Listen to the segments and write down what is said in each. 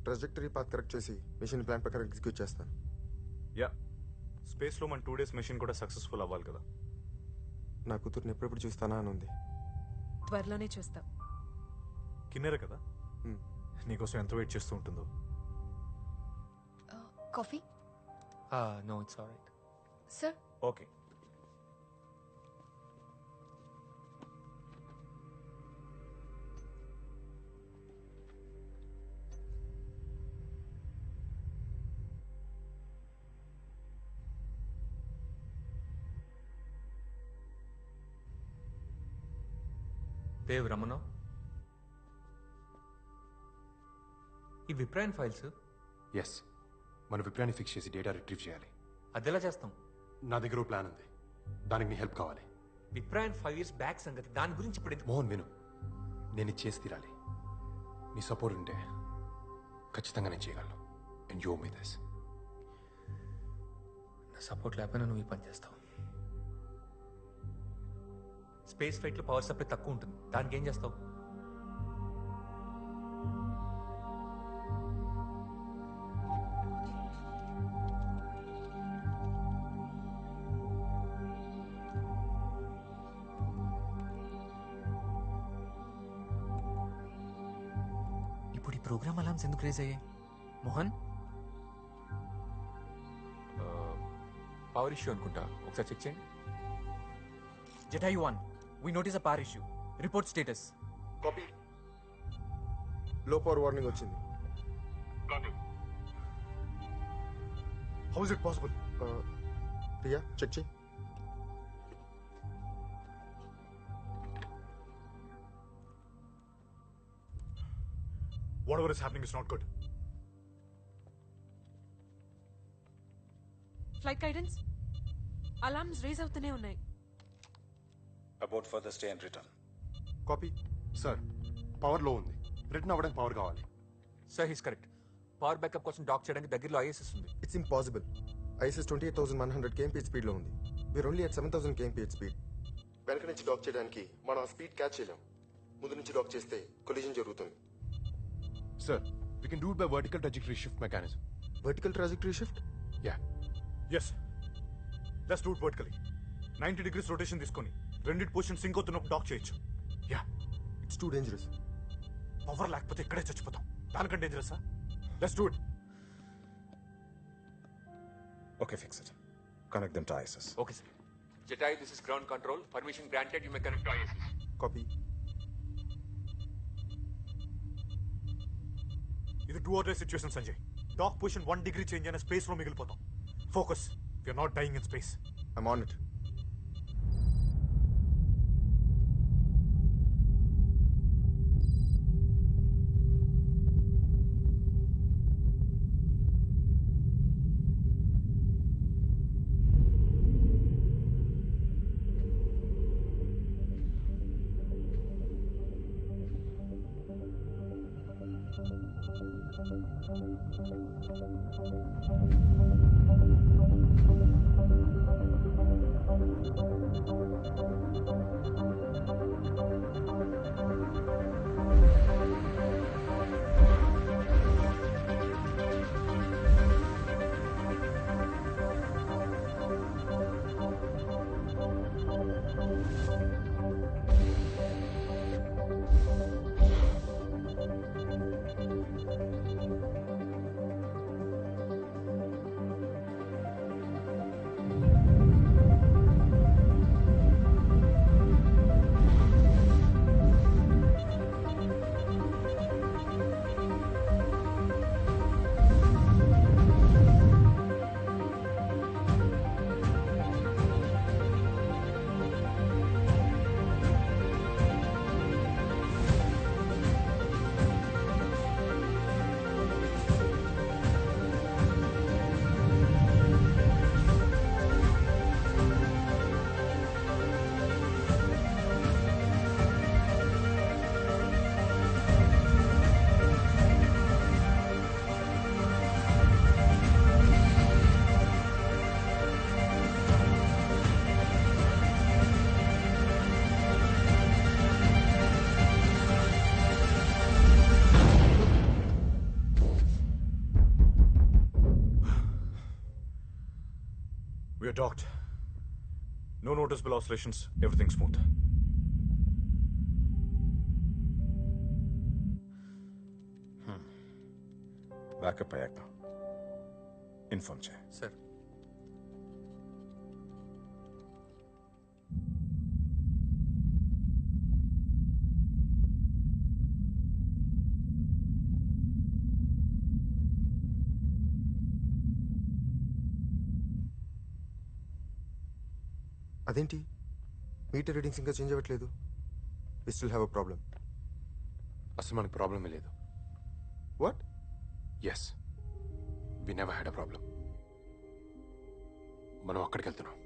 Trajectory path correct చేసి mission plan ప్రకారం execute చేస్తాను. యా, స్పేస్లో మన 2 days మిషన్ కూడా సక్సెస్ఫుల్ అవ్వాలి కదా. నా కూతుర్ని ఎప్పుడెప్పుడు చూస్తానా అని ఉంది. త్వరలోనే చూస్తాం. కిన్నెర కదా, నీకోసం ఎంత వెయిట్ చేస్తూ ఉంటుందో. Coffee? No, it's alright. Sir? Okay. Dev Ramana, ఈ విప్రాన్ ఫైల్స్. ఎస్, మన విప్రాన్ని ఫిక్స్ చేసి డేటా రిట్రీవ్ చేయాలి. అదెలా చేస్తాం? నా దగ్గర ఓ ప్లాన్ ఉంది, దానికి నీ హెల్ప్ కావాలి. విప్రాన్ 5 years బ్యాక్ సంగతి, దాని గురించి ఇప్పుడు ఎందుకు? మోహన్ విను, నేను ఇది చేసి తీరాలి. నీ సపోర్ట్ ఉంటే ఖచ్చితంగా నేను చేయగలను. And you me this. నా సపోర్ట్ లేకపోయినా నువ్వు ఈ పని చేస్తావు. స్పేస్ ఫ్లైట్లో పవర్ సప్లై తక్కువ ఉంటుంది, దానికి ఏం చేస్తావు? ఇప్పుడు ఈ ప్రోగ్రామ్ అలామ్స్ ఎందుకు రేజ్ అయ్యాయి మోహన్? పవర్ ఇష్యూ అనుకుంటా, ఒకసారి చెక్ చేయండి. Jetayu 1, we notice a power issue. Report status. Copy. Low power warning వచ్చింది. How is it possible? Priya check చేయి. Whatever is happening is not good. Flight guidance alarms raise అవుతూనే ఉన్నాయి. About further stay and return. Copy. Sir, power low ఉంది, return అవ్వడానికి power కావాలి. Sir he's correct. Power backup కోసం dock చేయడానికి దగ్గరలో ISS ఉంది. It's impossible. ఐఎస్ఎస్ 28,100 kmph స్పీడ్లో ఉంది. We're only at 7,000 kmph speed. వెనక నుంచి డాక్ చేయడానికి మనం ఆ స్పీడ్ క్యాచ్ చేయలేం. ముందు నుంచి డాక్ చేస్తే కొలిజన్ జరుగుతుంది. Sir, we can do it by vertical trajectory shift mechanism. Vertical trajectory shift? Yeah. Yes, let's do it vertically. 90 degrees rotation తీసుకొని రెండిటి పొజిషన్ సింక్ అవుతున్నప్పుడు డాక్ చేయొచ్చు. Yeah, it's too dangerous. Power లేకపోతే ఇక్కడే చచ్చిపోతాం. దానికంటే డేంజరసా? Let's do it. Okay, fix it. Connect them to ISS. Okay sir. జెటాయ్, this is ground control. Permission granted, you may connect to ISS. Copy. ఇది 2 or 3 situation Sanjay. Dock position 1 degree change అయిన space లో మిగిలిపోతాం. Focus, we're not dying in space. I'm on it. We are docked. No noticeable oscillations. Everything smooth. Backup అయ్యాక inform చేయి. Sir అదేంటి meter readings ఇంకా change అవ్వట్లేదు? We still have a problem. అసలు మనకు ప్రాబ్లమే లేదు. What? Yes, we never had a problem. మనం అక్కడికి వెళ్తున్నాం.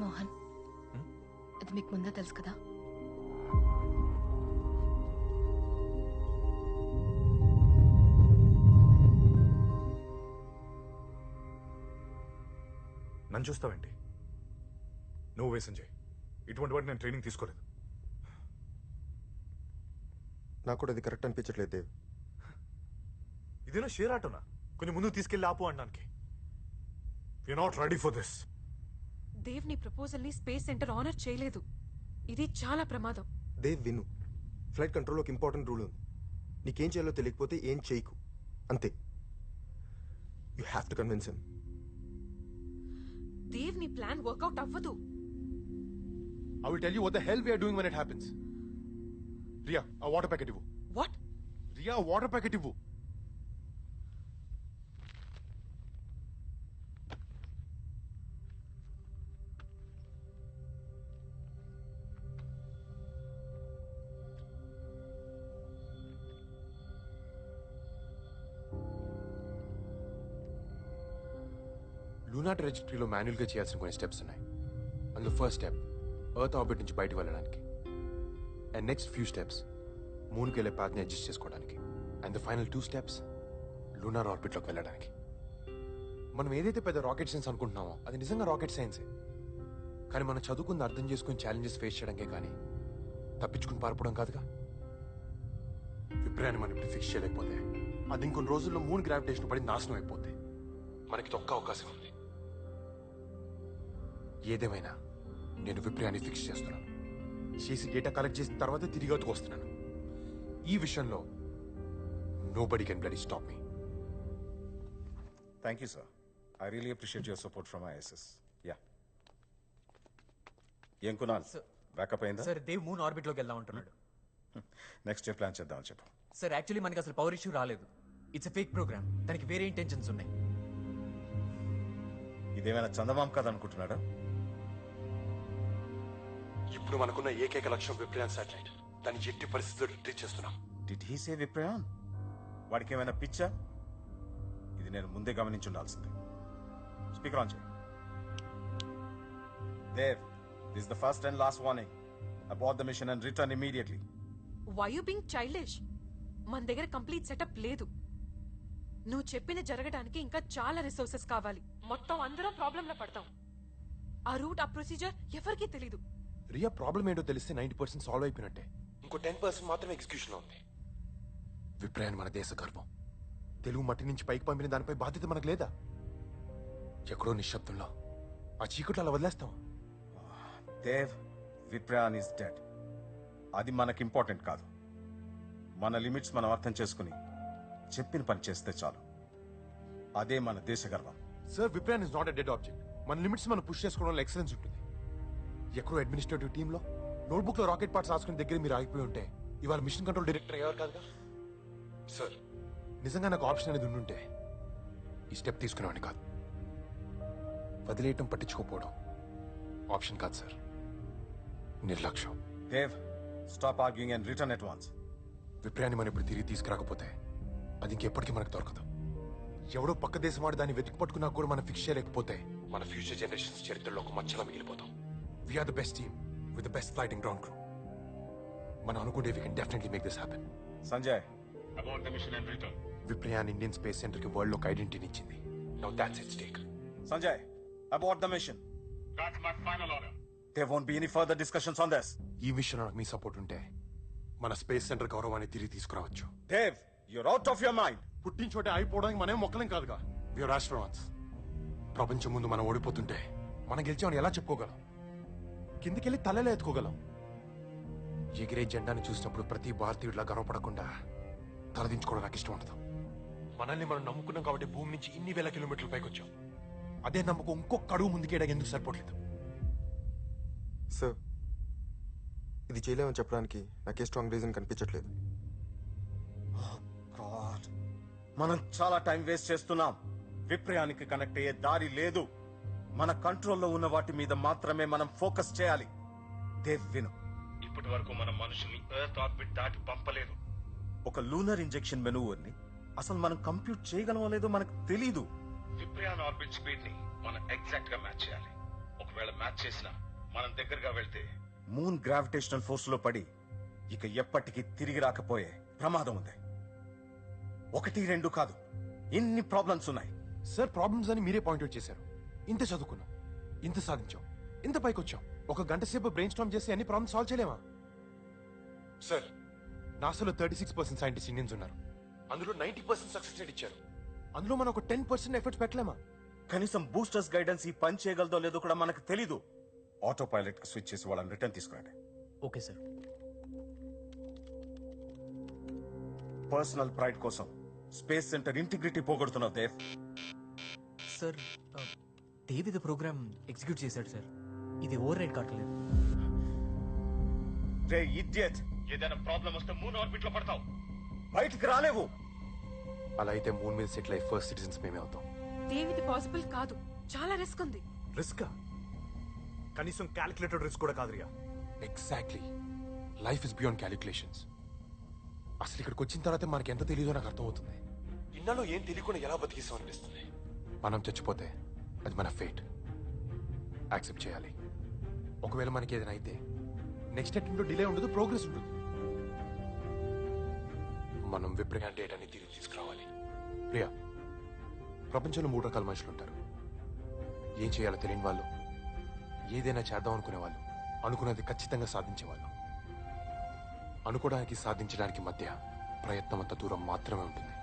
మోహన్, ఇది మీకు ముందే తెలుసు కదా? నన్ను చూస్తావేంటి? నువ్వు వేసం చేయి. ఇటువంటి వాటి నేను ట్రైనింగ్ తీసుకోలేదు. నాకు కూడా అది కరెక్ట్ అనిపించట్లేదు దేవ్. ఇదేనా షేర్ ఆటోనా కొంచెం ముందుకు తీసుకెళ్ళి ఆపు అనడానికి? We not ready for this. Dev నీ ప్రపోజల్ ని స్పేస్ సెంటర్ ఆనర్ చేయలేదు. ఇది చాలా ప్రమాదం. దేవ్ విను, ఫ్లైట్ కంట్రోల్ ఒక ఇంపార్టెంట్ రూల్ ఉంది. నీకేం చేయాలో తెలియకపోతే ఏం చేయకు, అంతే. You have to convince him. Dev నీ ప్లాన్ వర్కౌట్ అవ్వదు. I will tell you what the hell we are doing when it happens. Ria, a water packet ivu. What? Ria, a water packet ivu. Luna ట్రాజెక్టరీలో మాన్యువల్గా చేయాల్సిన కొన్ని steps ఉన్నాయి. అందులో first step earth orbit నుంచి బయటకు వెళ్ళడానికి, అండ్ నెక్స్ట్ ఫ్యూ స్టెప్స్ మూన్కి వెళ్ళే పాత్ని అడ్జస్ట్ చేసుకోవడానికి, and the final 2 steps lunar ఆర్బిట్లోకి వెళ్ళడానికి. మనం ఏదైతే పెద్ద రాకెట్ సైన్స్ అనుకుంటున్నామో అది నిజంగా రాకెట్ సైన్సే. కానీ మనం చదువుకుంది అర్థం చేసుకుని ఛాలెంజెస్ ఫేస్ చేయడానికే కానీ తప్పించుకుని పారిపోవడం కాదుగా. విప్రయాన్ని మనం ఇప్పుడు ఫిక్స్ చేయలేకపోతే అది ఇంకొన్ని రోజుల్లో మూన్ గ్రావిటేషన్ పడి నాశనం అయిపోతే మనకి ఒక్క అవకాశం ఉంది. ఏదేమైనా నేను విప్రయాన్ని ఫిక్స్ చేస్తున్నాను. చేసి డేటా కలెక్ట్ చేసిన తర్వాత తిరిగి అవుతుకు వస్తున్నాను. ఈ విషయంలో nobody can bloody stop me. Thank you sir. I really appreciate your support from ISS. Yeah, ఏం కునాల్, బ్యాకప్ అయిందా? సార్ దేవ్ మూన్ ఆర్బిట్ లోకి వెళ్దాం అంటున్నాడు. నెక్స్ట్ డే ప్లాన్ చేద్దామని చెప్పు. సార్ యాక్చువల్లీ మనకి అసలు పవర్ ఇష్యూ రాలేదు. It's a fake program. దానికి వేరే ఇంటెన్షన్స్ ఉన్నాయి. ఇదేమైనా చందమామ కథ అనుకుంటున్నాడా? ఇప్పుడు మనకున్న ఏకైక లక్ష్యం విప్రయాన్ శాటిలైట్. దాన్ని ఎట్టి పరిస్థితుల్లో రిట్రీట్ చేస్తున్నాం. Did he say విప్రయాన్? వాడికి ఏమైనా పిచ్చా? ఇది నేను ముందే గమనించి ఉండాల్సింది. స్పీకర్ ఆన్ చేయి. Dev, this the first and last warning. Abort the mission and return immediately. Why you being childish? మన దగ్గర కంప్లీట్ సెటప్ లేదు. నువ్వు చెప్పింది జరగడానికి ఇంకా చాలా రిసోర్సెస్ కావాలి. మొత్తం అందరం ప్రాబ్లం లో పడతాం. ఆ రూట్, ఆ ప్రొసీజర్ ఎవరికీ తెలీదు. రియా ప్రాబ్లం ఏంటో తెలిస్తే 90% సాల్వ్ అయిపోయినట్టే. ఇంకో 10% మాత్రమే ఎగ్జిక్యూషన్లో ఉంది. విప్రయాన్ మన దేశ గర్వం. తెలుగు మట్టి నుంచి పైకి పంపిన దానిపై బాధ్యత మనకు లేదా? ఎక్కడో నిశ్శబ్దంలో ఆ చీకట్లో అలా వదిలేస్తాం. Dev, విప్రయాన్ is dead. అది మనకి ఇంపార్టెంట్ కాదు. మన లిమిట్స్ మనం అర్థం చేసుకుని చెప్పిన పని చేస్తే చాలు. అదే మన దేశ గర్వం. Sir, విప్రయాన్ is not a dead object. మన లిమిట్స్ మనం పుష్ చేసుకోవడంలో ఎక్సలెన్స్ ఉంటుంది. ఎక్కడో అడ్మినిస్ట్రేటివ్ టీంలో నోట్బుక్ లో రాకెట్ పార్ట్స్ రాసుకునే దగ్గర మీరు ఆగిపోయి ఉంటే ఇవాళ మిషన్ కంట్రోల్ డైరెక్టర్ అయ్యారు కాదుగా. సార్, నిజంగా నాకు ఆప్షన్ అనేది ఉండుంటే ఈ స్టెప్ తీసుకునేవాడిని కాదు. వదిలేయటం, పట్టించుకోపోవడం ఆప్షన్ కాదు సార్, నిర్లక్ష్యం. Dev, stop arguing and return at once. విప్రయాన్ని మనం ఇప్పుడు తిరిగి తీసుకురాకపోతే అది ఇంకెప్పటికీ మనకు దొరకదు. ఎవడో పక్క దేశం వాడు దాన్ని వెతికి పట్టుకున్నా కూడా మనం ఫిక్స్ చేయలేకపోతే మన ఫ్యూచర్ జనరేషన్స్ చరిత్రలో ఒక మచ్చలా మిగిలిపోతాం. We're the best team with the best flighting ground crew. మనం అనుకుంటే we can definitely make this happen. Sanjay, Viprayan Indian space centre కి వరల్డ్ లో ఒక ఐడెంటిటీని ఇచ్చింది. Now that's at stake. Sanjay, abort the mission. That's my final order. There won't be any further discussions on this. ఈ విషయంలో నాకు మీ support ఉంటే మన space centre గౌరవాన్ని తిరిగి తీసుకురావచ్చు. Dev, you're out of your mind. పుట్టిన చోటే అయిపోవడానికి మనమే మొక్కలేం కాదుగా. Viewer astronauts. ప్రపంచం ముందు మనం ఓడిపోతుంటే మనం గెలిచామని ఎలా చెప్పుకోగలం? కిందికెళ్ళి తలలే ఎత్తుకోగలం. ఎగిరే జెండాని చూసినప్పుడు ప్రతి భారతీయుడిలా గర్వపడకుండా తలదించుకోవడం నాకు ఇష్టం ఉండదు. మనల్ని మనం నమ్ముకున్నాం కాబట్టి భూమి నుంచి ఇన్ని వేల కిలోమీటర్ల పైకి వచ్చాం. అదే నమ్మకం ఇంకొక అడుగు ముందుకేయడానికి ఎందుకు సరిపోవట్లేదు? సార్, ఇది చేయలేమని చెప్పడానికి నాకే స్ట్రాంగ్ రీజన్ కనిపించట్లేదు. God. మనం చాలా టైం వేస్ట్ చేస్తున్నాం. విప్రయానికి కనెక్ట్ అయ్యే దారి లేదు. మన కంట్రోల్లో ఉన్న వాటి మీద మాత్రమే మనం ఫోకస్ చేయాలి. దేవ్, విను. ఇప్పటి వరకు మన మనుషుల్ని ఎర్త్ ఆర్బిట్ దాటి పంపలేదు. ఒక లూనర్ ఇంజెక్షన్ మెనూవర్ని అసలు మనం కంప్యూట్ చేయగలమో లేదో మనకు తెలీదు. విప్రయాన్ ఆర్బిట్ స్పీడ్ ని మనం ఎగ్జాక్ట్ గా మ్యాచ్ చేయాలి. ఒకవేళ మ్యాచ్ చేసినా మనం దగ్గరగా వెళ్తే మూన్ గ్రావిటేషనల్ ఫోర్స్ లో పడి ఇక ఎప్పటికీ తిరిగి రాకపోయే ప్రమాదం ఉంది. 1, 2 కాదు, ఎన్ని ప్రాబ్లమ్స్ ఉన్నాయి. సార్, ప్రాబ్లమ్స్ అని మీరే పాయింట్అవుట్ చేశారు. ఇంత చదువుకున్నాం, ఇంత సాధించాం, ఇంత పైకి వచ్చాం. 1 గంట సేపు బ్రెయిన్ స్టార్మ్ చేసి అన్ని ప్రాబ్లమ్స్ సాల్వ్ చేయలేమా? సార్, నాసాలో 36% సైంటిస్ట్ ఇండియన్స్ ఉన్నారు. అందులో 90% సక్సెస్ రేట్ ఇచ్చారు. అందులో మనం ఒక 10% ఎఫర్ట్స్ పెట్టలేమా? కనీసం బూస్టర్స్ గైడెన్స్ ఈ పని చేయగలదో లేదో కూడా మనకు తెలీదు. ఆటో పైలట్ కి స్విచ్ చేసి వాళ్ళని రిటర్న్ తీసుకురండి. Okay sir. పర్సనల్ ప్రైడ్ కోసం స్పేస్ సెంటర్ ఇంటిగ్రిటీ పోగొడుతున్నావు దేవ్. సార్, దేవ్ ఇది ప్రోగ్రామ్ ఎగ్జిక్యూట్ చేశాడు సార్. ఇది ఓవర్ రైడ్ కావట్లేదు. రే ఇడియట్, ఏదైనా ప్రాబ్లం వస్తే మూన్ ఆర్బిట్ లో పడతావు, బయటికి రాలేవు. అలా అయితే మూన్ మీద సెటిల్ అయ్యి ఫస్ట్ సిటిజన్స్ మేమే అవుతాం. దేవిది పాసిబుల్ కాదు, చాలా రిస్క్ ఉంది. రిస్క్? కనీసం క్యాలిక్యులేటెడ్ రిస్క్ కూడా కాదు Riya. Exactly. Life is beyond calculations. అసలు ఇక్కడికి వచ్చిన తర్వాత మనకి ఎంత తెలియదో నాకు అర్థమవుతుంది. ఇన్నాళ్ళు ఏం తెలియకుండా ఎలా బతికిస్తాం అనిపిస్తుంది. మనం చచ్చిపోతే అది మన ఫేట్. యాక్సెప్ట్ చేయాలి. ఒకవేళ మనకి ఏదైనా అయితే నెక్స్ట్ అటెంప్ట్లో డిలే ఉండదు, ప్రోగ్రెస్ ఉంటుంది. మనం విప్రయాన్ డేటాని తిరిగి తీసుకురావాలి. ప్రియా, ప్రపంచంలో 3 రకాల మనుషులు ఉంటారు. ఏం చేయాలో తెలియని వాళ్ళు, ఏదైనా చేద్దాం అనుకునే వాళ్ళు, అనుకున్నది ఖచ్చితంగా సాధించేవాళ్ళు. అనుకోవడానికి సాధించడానికి మధ్య ప్రయత్నం అంత దూరం మాత్రమే ఉంటుంది.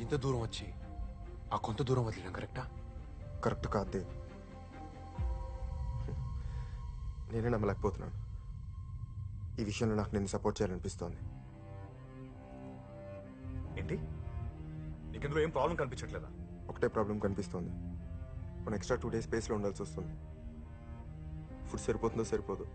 ఇంత దూరం వచ్చి ఆ కొంత దూరం వదిలేయడం కరెక్టా? కరెక్ట్ కాదు దేవ్. నేనే నమ్మలేకపోతున్నాను. ఈ విషయంలో నాకు నేను సపోర్ట్ చేయాలనిపిస్తోంది. ఏంటి? నీకెందులో ఏం ప్రాబ్లం కనిపించట్లేదా? ఒకటే ప్రాబ్లం కనిపిస్తోంది. మనం ఎక్స్ట్రా 2 డేస్ స్పేస్లో ఉండాల్సి వస్తుంది. ఫుడ్ సరిపోతుందో సరిపోదు.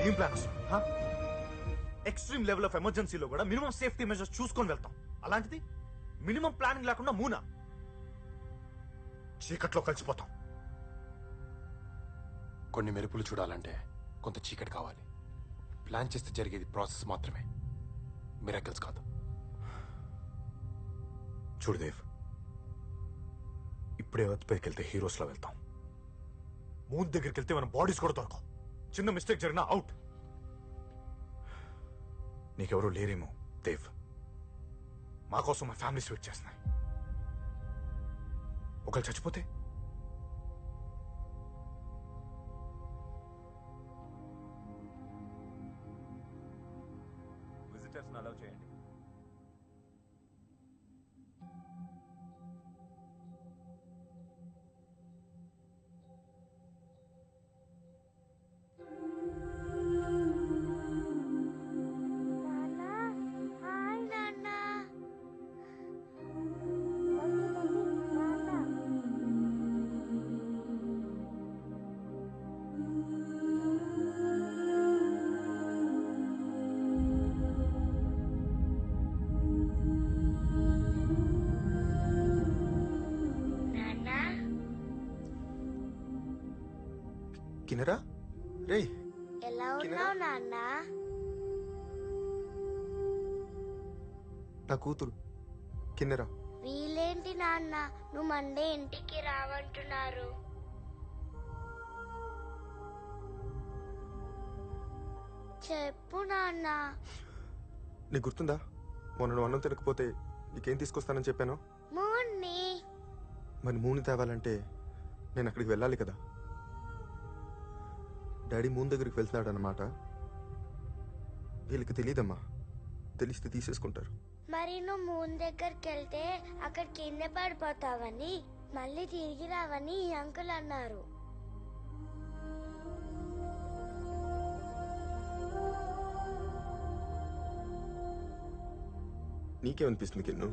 ఏం ప్లాన్ వస్తుంది? ఎక్స్ట్రీమ్ లెవెల్ ఆఫ్ ఎమర్జెన్సీలో కూడా మినిమం సేఫ్టీ మెజర్స్ చూసుకొని వెళ్తాం. అలాంటిది మినిమం ప్లానింగ్ లేకుండా మూనా? చీకట్లో కలిసిపోతాం. కొన్ని మెరుపులు చూడాలంటే కొంత చీకటి కావాలి. ప్లాన్ చేస్తే జరిగేది ప్రాసెస్ మాత్రమే, మిరాకిల్స్ కాదు. చూడు దేవ్, ఇప్పుడే ఎర్త్ పైకి వెళ్తే హీరోస్లో వెళ్తాం. మూన్ దగ్గరికి వెళ్తే మన బాడీస్ కూడా దొరకవు. చిన్న మిస్టేక్ జరిగినా అవుట్. నీకెవరూ లేరేమో దేవ్. మా కోసం మా ఫ్యామిలీస్ వెయిట్ చేస్తున్నాయి. ఒకళ్ళు చచ్చిపోతే విజిటర్స్ అలౌ చేయండి. కిన్నెరా రే ఎలా కిన్నెరా? ఉన్నావు నాన్న? నా కూతురు కిన్నెరా. వీలేంటి నాన్న, నువ్వు మండే ఇంటికి రావంటున్నారు. చెప్పు నాన్న. నీకు గుర్తుందా మొన్న నువ్వు అన్నం తినకపోతే నీకేం తీసుకొస్తానని చెప్పాను? మూన్ని. మరి మూని తేవాలంటే నేను అక్కడికి వెళ్ళాలి కదా. డాడీ మూన్ దగ్గరికి వెళ్తున్నాడు అన్నమాట. వీళ్ళకి తెలియదమ్మా, తెలిస్తే తీసేసుకుంటారు. మరి నువ్వు మూన్ దగ్గరికి వెళ్తే అక్కడ కింద పడిపోతావని, మళ్ళీ తిరిగి రావని ఈ అంకుల్ అన్నారు. నీకేమనిపిస్తుంది కిన్ను?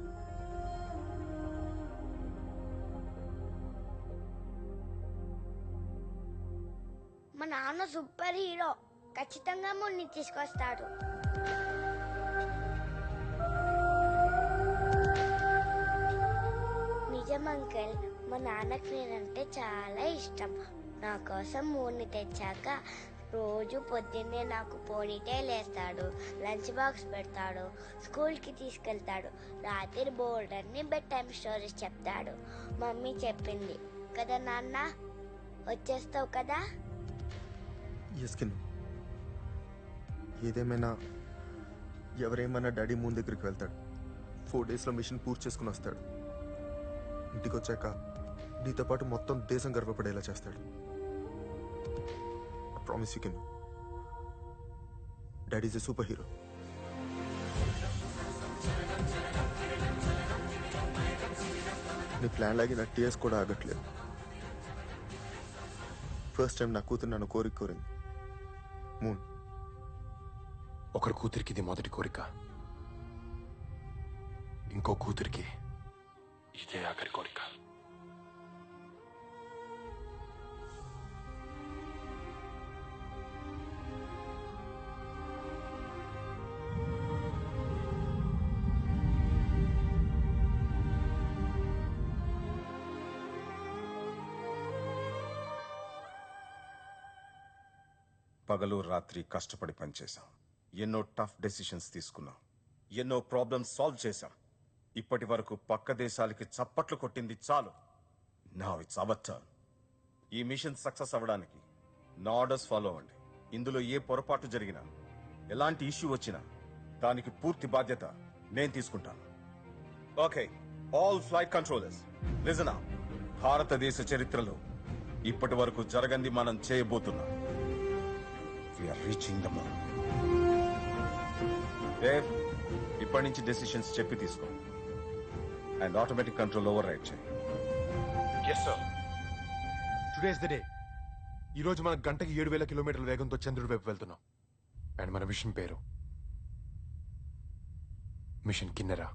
మా నాన్న సూపర్ హీరో, ఖచ్చితంగా మున్ని తీసుకొస్తాడు. నిజం అంకుల్, మా నాన్నకి నేనంటే చాలా ఇష్టం. నా కోసం మూన్ని తెచ్చాక రోజు పొద్దున్నే నాకు పోనీటైల్ వేస్తాడు, లంచ్ బాక్స్ పెడతాడు, స్కూల్కి తీసుకెళ్తాడు, రాత్రి బోర్డర్ని బెడ్ టైం స్టోరీస్ చెప్తాడు. మమ్మీ చెప్పింది కదా నాన్న, వచ్చేస్తావు కదా? ఎస్ కిన్ను, ఏదేమైనా ఎవరేమన్నా డాడీ మూన్ దగ్గరికి వెళ్తాడు. 4 డేస్లో మిషన్ పూర్తి చేసుకుని వస్తాడు. ఇంటికి వచ్చాక నీతో పాటు మొత్తం దేశం గర్వపడేలా చేస్తాడు. I promise you Kinnu, daddy is a superhero. నీ ప్లాన్ లాగి నా టీఎస్ కూడా ఆగట్లేదు. ఫస్ట్ టైం నా కూతురు నన్ను కోరింది. మూన్. ఒకరి కూతురికి ఇది మొదటి కోరిక, ఇంకో కూతురికి ఇదే ఆఖరి కోరిక. పగలు రాత్రి కష్టపడి పనిచేశాం. ఎన్నో టఫ్ డెసిషన్స్ తీసుకున్నాం. ఎన్నో ప్రాబ్లమ్స్ సాల్వ్ చేశాం. ఇప్పటి వరకు పక్క దేశాలకి చప్పట్లు కొట్టింది చాలు. Now it's our turn. ఈ మిషన్ సక్సెస్ అవ్వడానికి నా ఆర్డర్స్ ఫాలో అవ్వండి. ఇందులో ఏ పొరపాటు జరిగినా, ఎలాంటి ఇష్యూ వచ్చినా దానికి పూర్తి బాధ్యత నేను తీసుకుంటాను. Okay, all flight controllers listen up. భారతదేశ చరిత్రలో ఇప్పటి వరకు జరగంది మనం చేయబోతున్నాం. We're reaching the moon. Dev, ఇప్పటి నుంచి డెసిషన్స్ చెప్పి తీసుకో and automatic control override చేయి. Today's the day. ఈ రోజు మనం గంటకి 7,000 కిలోమీటర్ల వేగంతో చంద్రుడి వైపు వెళ్తున్నాం. అండ్ మన మిషన్ పేరు మిషన్ కిన్నెరా.